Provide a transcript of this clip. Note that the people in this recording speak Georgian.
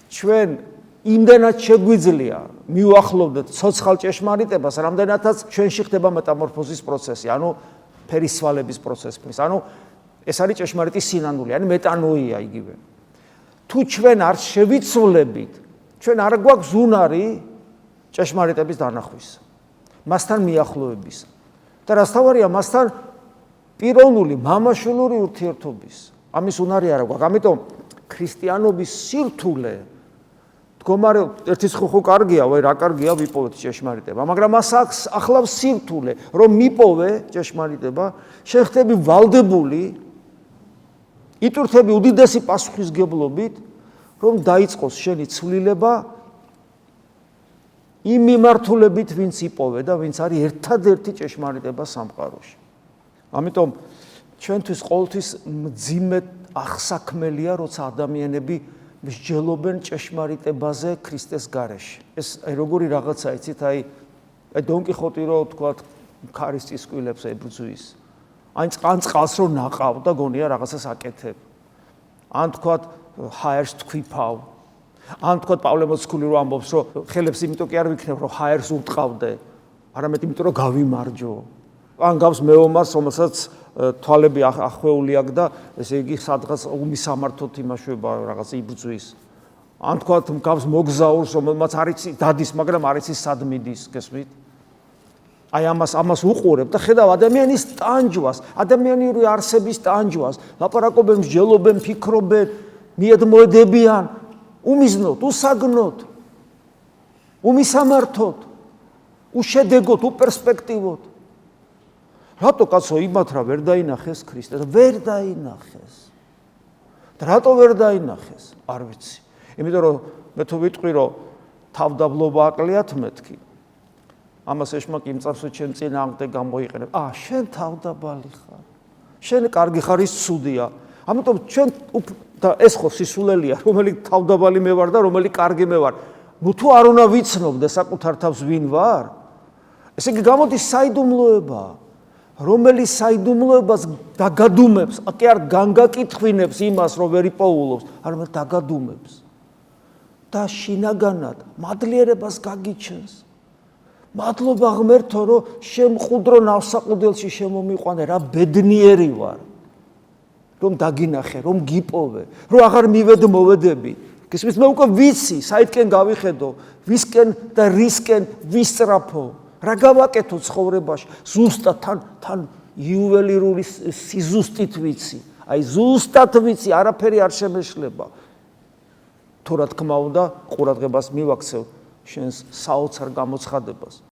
ჩვენ იმდენად შეგვიძლია მივახლოვდეთ ცოცხალ ჭეშმარიტებას, რამდენადაც ჩვენში ხდება მეტამორფოზის პროცესი, ანუ ფერისვალების პროცესის. ანუ ეს არის ჭეშმარიტი სინანული, ანუ მეტანოია იგივე. თუ ჩვენ არ შევიცვლებით, ჩვენ არ გვაქვს უნარი ჭეშმარიტების დანახვის, მასთან მიახლოების. და რასთავარია, მასთან პიროვნული, მამაშვილური ურთიერთობის. ამის უნარი არ გვაქვს. ამიტომ ქრისტიანობის სირთულე მდგომარეობა ერთის ხო კარგია, ვაი რა კარგია ვიპოვეთ ჭეშმარიტება, მაგრამ მას ახლავს სირთულე, რომ მიპოვე ჭეშმარიტება, შენ ხდები ვალდებული, იტვირთები უდიდესი პასუხისგებლობით, რომ დაიწყოს შენი ცვლილება იმ მიმართულებით, ვინც იპოვე და ვინც არის ერთადერთი ჭეშმარიტება სამყაროში. ამიტომ ჩვენთვის ყოველთვის მძიმე აღსაქმელია, როცა ადამიანები მსჯელობენ ჭეშმარიტებაზე ქრისტეს გარეშე. ეს როგორი რაღაცა იცით, აი დონ კიხოტი რო თქვათ ქარის წისკვილებს ებრძვის. ან წყალს რო ნაყავ და გონია რაღაცას აკეთებ. ან თქვათ ჰაერს თქვიფავ. ან თქვათ პავლე მოციქული რო ამბობს, რომ ხელებს იმიტომ კი არ ვიქნებ, რომ ჰაერს უტყავდე, არამედ იმიტომ რომ გავიმარჯო. ან გავს მეომარს, რომელსაც თვალები ახვეული აქვს და ესე იგი სადღაც უმისამართოდ იმაშვება რაღაც იბრძვის. ან თქვათ გავს მოგზაურს, რომელმაც არ იცი დადის, მაგრამ არ იცი სად მიდის, გესმით? აი ამას უყურებ და ხედავ ადამიანის ტანჯვას, ადამიანური არსების ტანჯვას, ლაპარაკობენ, მსჯელობენ, ფიქრობენ, მიედმოედებიან, უმიზნოდ, უსაგნოდ, უმისამართოდ, უშედეგოდ, უპერსპექტივოდ. რატო კაცო იმათ რა ვერ დაინახეს ქრისტეს? ვერ დაინახეს. და რატო ვერ დაინახეს? არ ვიცი. იმიტომ რომ მე თუ ვიტყვი რომ თავდაბლობა აკლიათ მეთქი. ამას ეშმაკი იმწავს რომ ჩემ წინააღმდეგ გამოიყენებ. შენ თავდაბალი ხარ. შენ კარგი ხარ, ის ცუდია. ამიტომ ჩვენ და ეს ხო სისულელია, რომელი თავდაბალი მე ვარ და რომელი კარგი მე ვარ. ნუ თუ არ უნდა ვიცნობდე საკუთარ თავს ვინ ვარ? ესე იგი გამოდის საიდუმლოება. რომელიც საიდუმლოებას დაგადუმებს, კი არ განგაკითხვინებს იმას, რომ ვერ იპოულობს, არამედ დაგადუმებს. და შინაგანად მადლიერებას გაგიჩენს. მადლობა ღმერთო, რომ შემყუდრო ნავსაყუდელში შემომიყვანე, რა ბედნიერი ვარ. რომ დაგინახე, რომ გიპოვე, რომ აღარ მივედმოვედები. გესმის, მე უკვე ვიცი, საითკენ გავიხედო, ვისკენ და რისკენ ვისწრაფო. რა გავაკეთო ცხოვრებაში? ზუსტად თან იუველირული სიზუსტით ვიცი. აი ზუსტად ვიცი, არაფერი არ შემეშლება. თუ რა თქმა უნდა, ყურადღებას მივაქცევ შენს საოცარ გამოცხადებას.